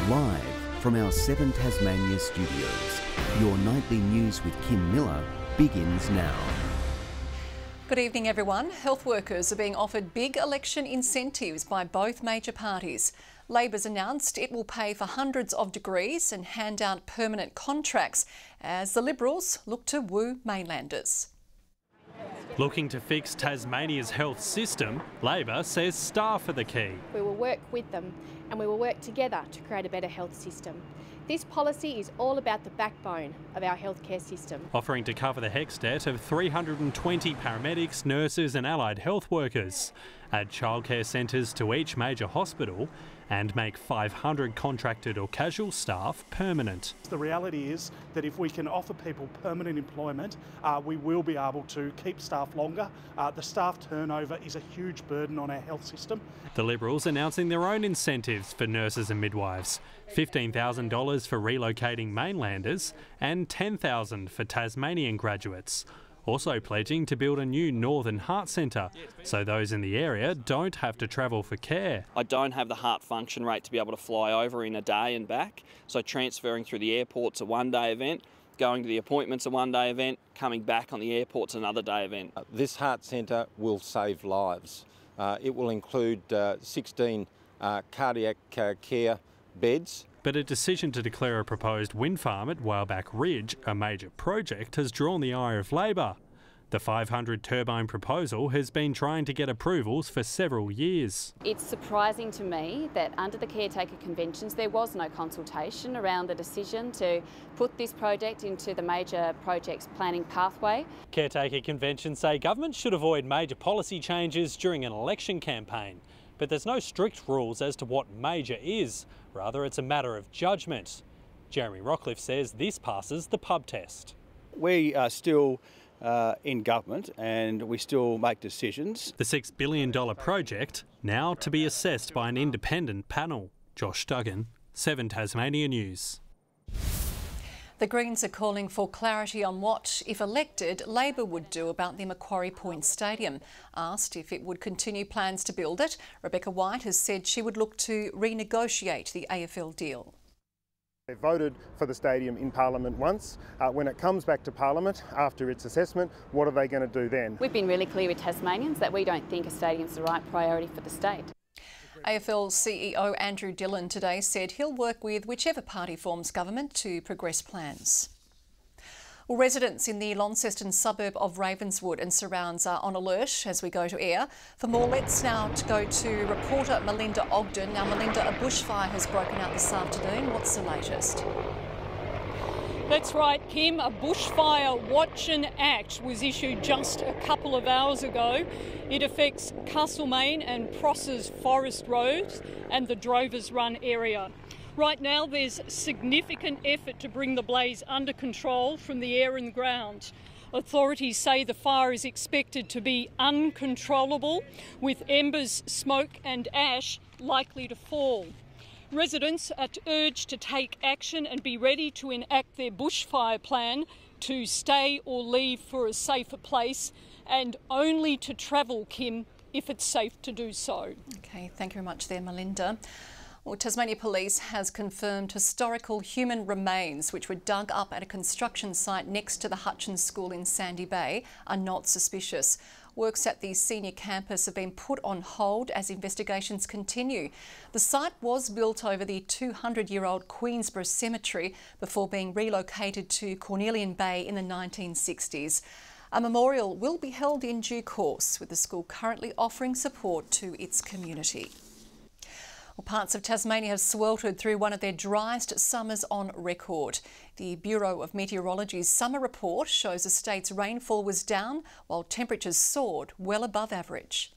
Live from our 7 Tasmania studios, your nightly news with Kim Miller begins now. Good evening everyone. Health workers are being offered big election incentives by both major parties. Labor's announced it will pay for hundreds of degrees and hand out permanent contracts as the Liberals look to woo mainlanders. Looking to fix Tasmania's health system, Labor says staff are the key. We will work with them and we will work together to create a better health system. This policy is all about the backbone of our healthcare system. Offering to cover the HECS debt of 320 paramedics, nurses and allied health workers, add childcare centres to each major hospital and make 500 contracted or casual staff permanent. The reality is that if we can offer people permanent employment, we will be able to keep staff longer. The staff turnover is a huge burden on our health system. The Liberals announcing their own incentives for nurses and midwives, $15,000 for relocating mainlanders and $10,000 for Tasmanian graduates. Also pledging to build a new Northern Heart Centre so those in the area don't have to travel for care. I don't have the heart function rate to be able to fly over in a day and back, so transferring through the airport's a one-day event, going to the appointment's a one-day event, coming back on the airport's another day event. This heart centre will save lives. It will include 16 cardiac care beds. But a decision to declare a proposed wind farm at Whaleback Ridge a major project has drawn the ire of Labor. The 500 turbine proposal has been trying to get approvals for several years. It's surprising to me that under the caretaker conventions there was no consultation around the decision to put this project into the major projects planning pathway. Caretaker conventions say government should avoid major policy changes during an election campaign. But there's no strict rules as to what major is. Rather, it's a matter of judgment. Jeremy Rockcliffe says this passes the pub test. We are still in government and we still make decisions. The $6 billion project now to be assessed by an independent panel. Josh Duggan, 7 Tasmania News. The Greens are calling for clarity on what, if elected, Labor would do about the Macquarie Point Stadium. Asked if it would continue plans to build it, Rebecca White has said she would look to renegotiate the AFL deal. They voted for the stadium in Parliament once. When it comes back to Parliament after its assessment, what are they going to do then? We've been really clear with Tasmanians that we don't think a stadium's the right priority for the state. AFL CEO Andrew Dillon today said he'll work with whichever party forms government to progress plans. Well, residents in the Launceston suburb of Ravenswood and surrounds are on alert as we go to air. For more, let's now go to reporter Melinda Ogden. Now, Melinda, a bushfire has broken out this afternoon. What's the latest? That's right, Kim. A bushfire watch and act was issued just a couple of hours ago. It affects Castlemaine and Prosser's Forest Roads and the Drovers Run area. Right now there's significant effort to bring the blaze under control from the air and ground. Authorities say the fire is expected to be uncontrollable, with embers, smoke and ash likely to fall. Residents are urged to take action and be ready to enact their bushfire plan to stay or leave for a safer place, and only to travel, Kim, if it's safe to do so. Okay, thank you very much there, Melinda. Well, Tasmania Police has confirmed historical human remains which were dug up at a construction site next to the Hutchins School in Sandy Bay are not suspicious. Works at the senior campus have been put on hold as investigations continue. The site was built over the 200-year-old Queensborough Cemetery before being relocated to Cornelian Bay in the 1960s. A memorial will be held in due course, with the school currently offering support to its community. Well, parts of Tasmania have sweltered through one of their driest summers on record. The Bureau of Meteorology's summer report shows the state's rainfall was down while temperatures soared well above average.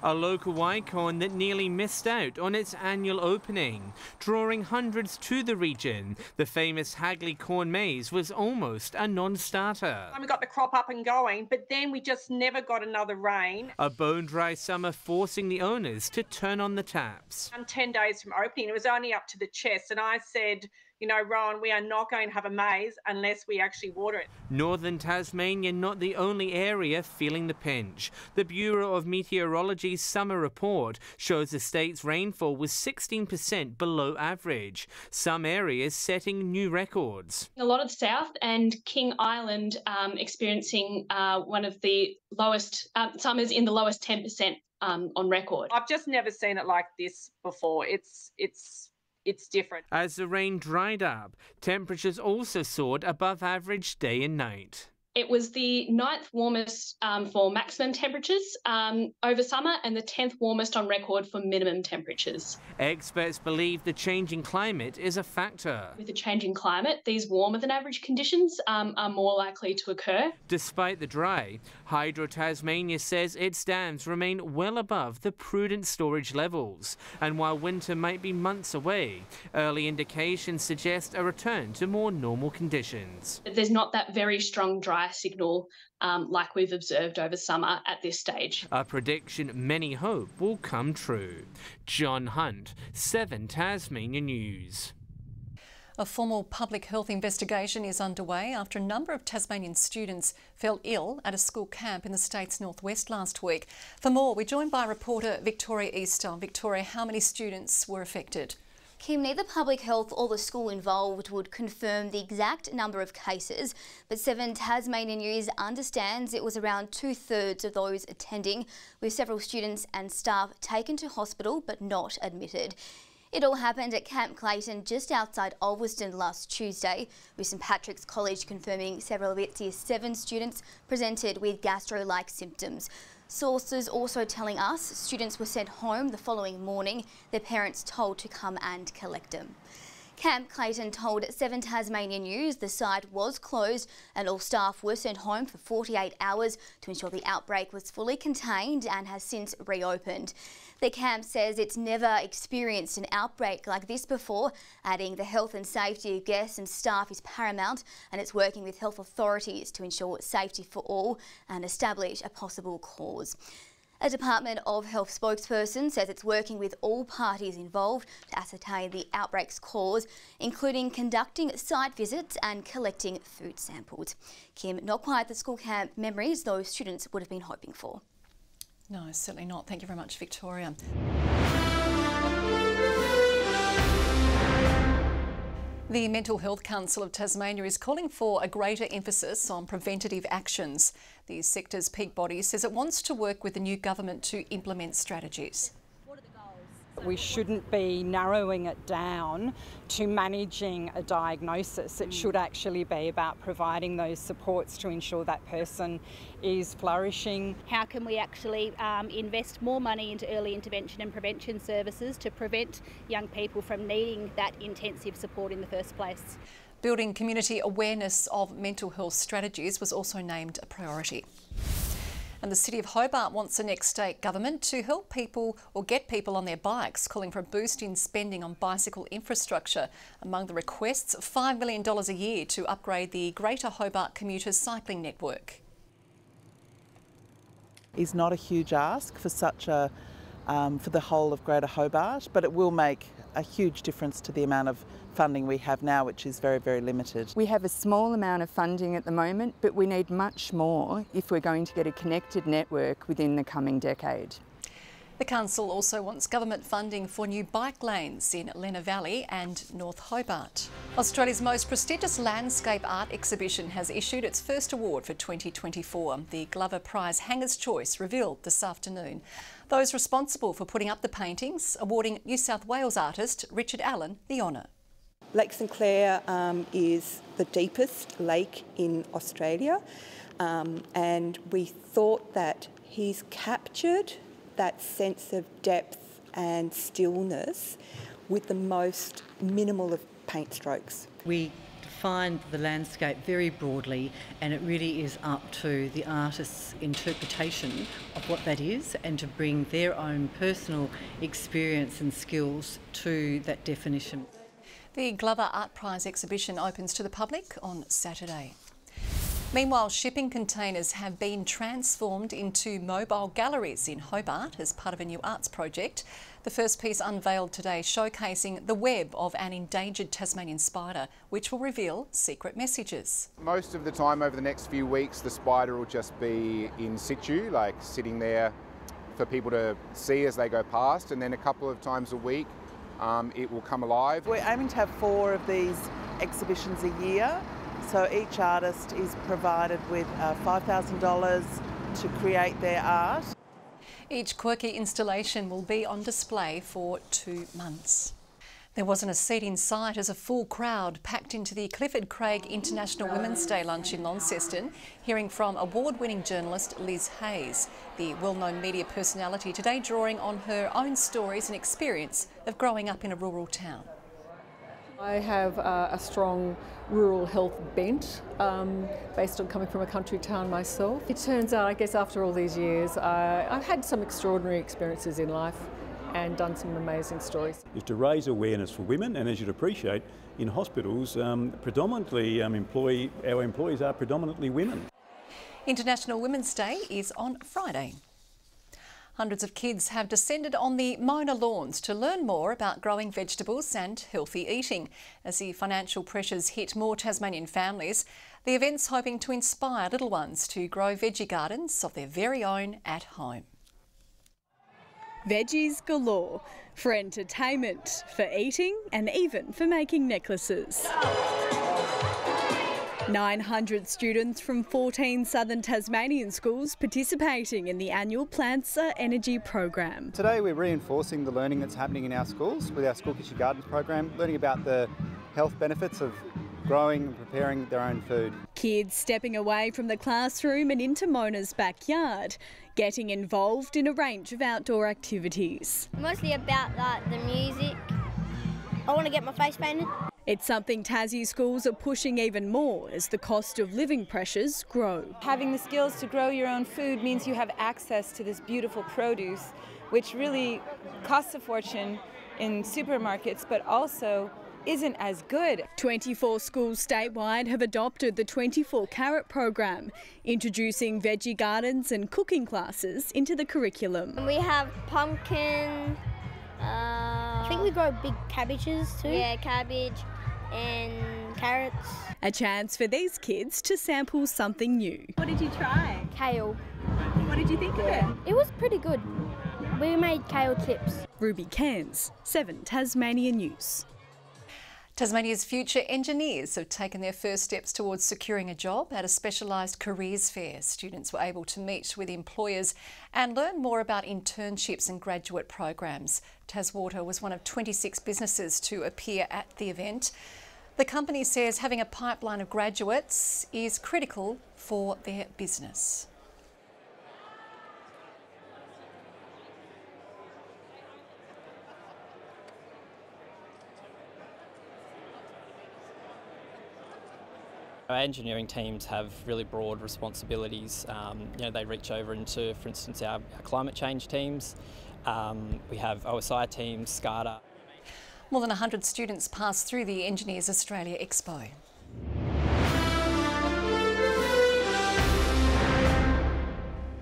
A local icon that nearly missed out on its annual opening, drawing hundreds to the region. The famous Hagley Corn Maze was almost a non-starter. We got the crop up and going, but then we just never got another rain. A bone-dry summer forcing the owners to turn on the taps. 10 days from opening, it was only up to the chest, and I said, you know, Rowan, we are not going to have a maze unless we actually water it. Northern Tasmania not the only area feeling the pinch. The Bureau of Meteorology's summer report shows the state's rainfall was 16% below average. Some areas setting new records. A lot of South and King Island experiencing one of the lowest summers in the lowest 10% on record. I've just never seen it like this before. It's different. As the rain dried up, temperatures also soared above average day and night. It was the 9th warmest for maximum temperatures over summer and the 10th warmest on record for minimum temperatures. Experts believe the changing climate is a factor. With the changing climate, these warmer than average conditions are more likely to occur. Despite the dry, Hydro Tasmania says its dams remain well above the prudent storage levels. And while winter might be months away, early indications suggest a return to more normal conditions. There's not that very strong dry signal like we've observed over summer at this stage. A prediction many hope will come true. John Hunt, 7 Tasmania News. A formal public health investigation is underway after a number of Tasmanian students fell ill at a school camp in the state's northwest last week. For more, we're joined by reporter Victoria Easter. Victoria, how many students were affected? Kim, neither public health or the school involved would confirm the exact number of cases, but 7 Tasmania News understands it was around 2/3 of those attending, with several students and staff taken to hospital but not admitted. It all happened at Camp Clayton just outside Ulverston last Tuesday, with St Patrick's College confirming several of its Year 7 students presented with gastro-like symptoms. Sources also telling us students were sent home the following morning, their parents told to come and collect them. Camp Clayton told 7 Tasmania News the site was closed and all staff were sent home for 48 hours to ensure the outbreak was fully contained and has since reopened. The camp says it's never experienced an outbreak like this before, adding the health and safety of guests and staff is paramount and it's working with health authorities to ensure safety for all and establish a possible cause. A Department of Health spokesperson says it's working with all parties involved to ascertain the outbreak's cause, including conducting site visits and collecting food samples. Kim, not quite the school camp memories those students would have been hoping for. No, certainly not. Thank you very much, Victoria. The Mental Health Council of Tasmania is calling for a greater emphasis on preventative actions. The sector's peak body says it wants to work with the new government to implement strategies. We shouldn't be narrowing it down to managing a diagnosis. It should actually be about providing those supports to ensure that person is flourishing. How can we actually invest more money into early intervention and prevention services to prevent young people from needing that intensive support in the first place? Building community awareness of mental health strategies was also named a priority. And the City of Hobart wants the next state government to help people or get people on their bikes, calling for a boost in spending on bicycle infrastructure. Among the requests, $5 million a year to upgrade the Greater Hobart commuters cycling network. Is not a huge ask for such a for the whole of Greater Hobart, but it will make a huge difference to the amount of funding we have now, which is very, very limited. We have a small amount of funding at the moment, but we need much more if we're going to get a connected network within the coming decade. The council also wants government funding for new bike lanes in Lenna Valley and North Hobart. Australia's most prestigious landscape art exhibition has issued its first award for 2024. The Glover Prize Hanger's Choice revealed this afternoon. Those responsible for putting up the paintings awarding New South Wales artist Richard Allen the honour. Lake St Clair is the deepest lake in Australia, and we thought that he's captured that sense of depth and stillness with the most minimal of paint strokes. We define the landscape very broadly, and it really is up to the artist's interpretation of what that is and to bring their own personal experience and skills to that definition. The Glover Art Prize exhibition opens to the public on Saturday. Meanwhile, shipping containers have been transformed into mobile galleries in Hobart as part of a new arts project. The first piece unveiled today showcasing the web of an endangered Tasmanian spider, which will reveal secret messages. Most of the time over the next few weeks, the spider will just be in situ, like sitting there for people to see as they go past, and then a couple of times a week it will come alive. We're aiming to have 4 of these exhibitions a year. So each artist is provided with $5,000 to create their art. Each quirky installation will be on display for 2 months. There wasn't a seat in sight as a full crowd packed into the Clifford Craig International Women's Day lunch in Launceston, hearing from award-winning journalist Liz Hayes, the well-known media personality, today drawing on her own stories and experience of growing up in a rural town. I have a strong rural health bent based on coming from a country town myself. It turns out, I guess, after all these years, I've had some extraordinary experiences in life and done some amazing stories. Is to raise awareness for women, and as you'd appreciate, in hospitals, predominantly our employees are predominantly women. International Women's Day is on Friday. Hundreds of kids have descended on the Mona lawns to learn more about growing vegetables and healthy eating. As the financial pressures hit more Tasmanian families, the event's hoping to inspire little ones to grow veggie gardens of their very own at home. Veggies galore, for entertainment, for eating and even for making necklaces. 900 students from 14 southern Tasmanian schools participating in the annual Plants Are Energy program. Today we're reinforcing the learning that's happening in our schools with our School Kitchen Gardens program, learning about the health benefits of growing and preparing their own food. Kids stepping away from the classroom and into Mona's backyard, getting involved in a range of outdoor activities. Mostly about the music. I want to get my face painted. It's something Tassie schools are pushing even more as the cost of living pressures grow. Having the skills to grow your own food means you have access to this beautiful produce, which really costs a fortune in supermarkets, but also isn't as good. 24 schools statewide have adopted the 24 Carat program, introducing veggie gardens and cooking classes into the curriculum. We have pumpkin, I think we grow big cabbages too. Yeah, cabbage and carrots. A chance for these kids to sample something new. What did you try? Kale. What did you think of it? It was pretty good. We made kale chips. Ruby Cairns, 7 Tasmania News. Tasmania's future engineers have taken their first steps towards securing a job at a specialised careers fair. Students were able to meet with employers and learn more about internships and graduate programs. Taswater was one of 26 businesses to appear at the event. The company says having a pipeline of graduates is critical for their business. Our engineering teams have really broad responsibilities. They reach over into, for instance, our climate change teams. We have OSI teams, SCADA. More than 100 students passed through the Engineers Australia Expo.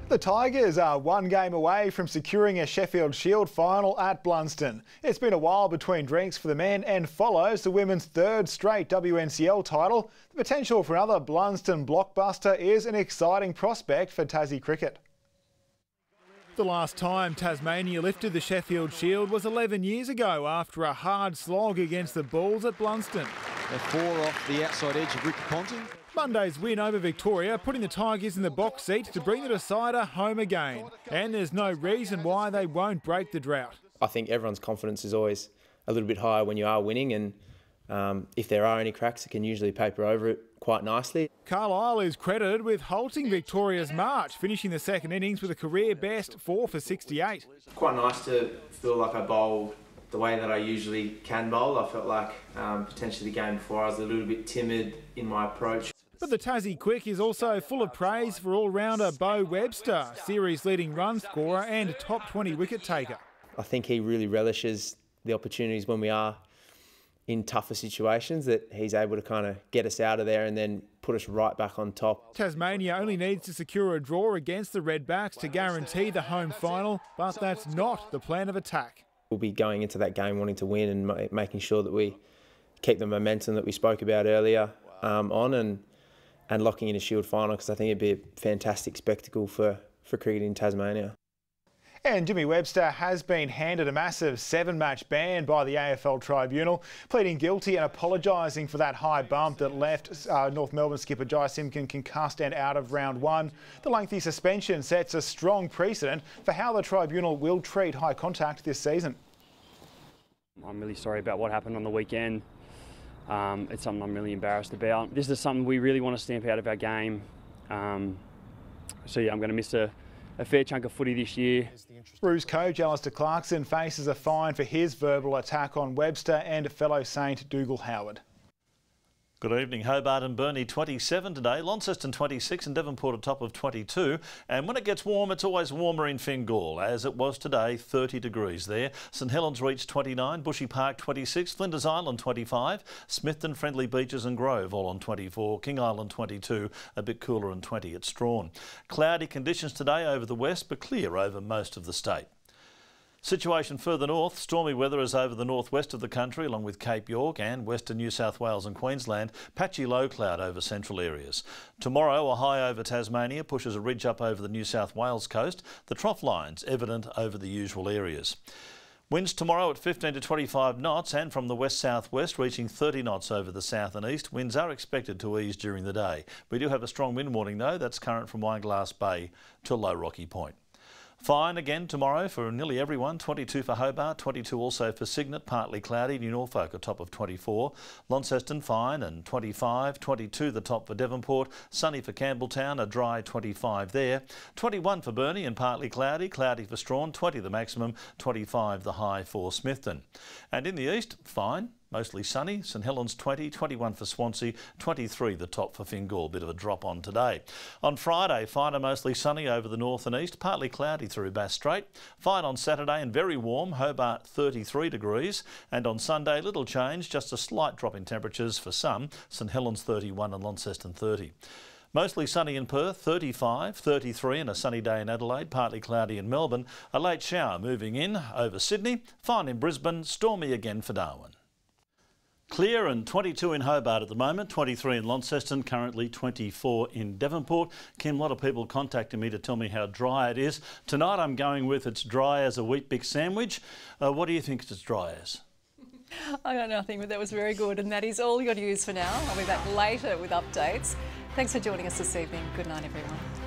The Tigers are one game away from securing a Sheffield Shield final at Blunston. It's been a while between drinks for the men and follows the women's 3rd straight WNCL title. The potential for another Blunston blockbuster is an exciting prospect for Tassie cricket. The last time Tasmania lifted the Sheffield Shield was 11 years ago after a hard slog against the Bulls at Blunston. They're 4 off the outside edge of Ricky Ponting. Monday's win over Victoria putting the Tigers in the box seat to bring the decider home again. And there's no reason why they won't break the drought. I think everyone's confidence is always a little bit higher when you are winning, and if there are any cracks, it can usually paper over it quite nicely. Carlisle is credited with halting Victoria's march, finishing the second innings with a career best 4 for 68. It's quite nice to feel like I bowled the way that I usually can bowl. I felt like potentially the game before I was a little bit timid in my approach. But the Tassie Quick is also full of praise for all-rounder Beau Webster, series-leading run scorer and top 20 wicket taker. I think he really relishes the opportunities when we are in tougher situations, that he's able to kind of get us out of there and then put us right back on top. Tasmania only needs to secure a draw against the Redbacks to guarantee the home final, but that's not the plan of attack. We'll be going into that game wanting to win and making sure that we keep the momentum that we spoke about earlier on and locking in a Shield final, because I think it'd be a fantastic spectacle for cricket in Tasmania. And Jimmy Webster has been handed a massive 7-match ban by the AFL Tribunal, pleading guilty and apologising for that high bump that left North Melbourne skipper Jai Simpkin concussed and out of round 1. The lengthy suspension sets a strong precedent for how the Tribunal will treat high contact this season. I'm really sorry about what happened on the weekend. It's something I'm really embarrassed about. This is something we really want to stamp out of our game. So yeah, I'm going to miss a fair chunk of footy this year. Roos coach Alistair Clarkson faces a fine for his verbal attack on Webster and fellow Saint Dougal Howard. Good evening. Hobart and Burnie 27 today, Launceston 26 and Devonport atop of 22. And when it gets warm, it's always warmer in Fingal, as it was today, 30 degrees there. St Helens reached 29, Bushy Park 26, Flinders Island 25, Smithton, Friendly Beaches and Grove all on 24, King Island 22, a bit cooler and 20 at Strawn. Cloudy conditions today over the west, but clear over most of the state. Situation further north, stormy weather is over the northwest of the country along with Cape York and western New South Wales and Queensland. Patchy low cloud over central areas. Tomorrow a high over Tasmania pushes a ridge up over the New South Wales coast. The trough lines evident over the usual areas. Winds tomorrow at 15 to 25 knots and from the west-southwest reaching 30 knots over the south and east. Winds are expected to ease during the day. We do have a strong wind warning though. That's current from Wineglass Bay to Low Rocky Point. Fine again tomorrow for nearly everyone, 22 for Hobart, 22 also for Cygnet, partly cloudy, New Norfolk a top of 24, Launceston fine and 25, 22 the top for Devonport, sunny for Campbelltown, a dry 25 there, 21 for Burnie and partly cloudy, cloudy for Strawn, 20 the maximum, 25 the high for Smithton. And in the east, fine. Mostly sunny, St Helens 20, 21 for Swansea, 23 the top for Fingal, bit of a drop on today. On Friday, fine and mostly sunny over the north and east, partly cloudy through Bass Strait. Fine on Saturday and very warm, Hobart 33 degrees. And on Sunday, little change, just a slight drop in temperatures for some, St Helens 31 and Launceston 30. Mostly sunny in Perth, 35, 33 and a sunny day in Adelaide, partly cloudy in Melbourne. A late shower moving in over Sydney, fine in Brisbane, stormy again for Darwin. Clear and 22 in Hobart at the moment, 23 in Launceston, currently 24 in Devonport. Kim, a lot of people contacting me to tell me how dry it is. Tonight I'm going with it's dry as a Weet-Bix sandwich. What do you think it's dry as? I got nothing, but that was very good. And that is all your news for now. I'll be back later with updates. Thanks for joining us this evening. Good night, everyone.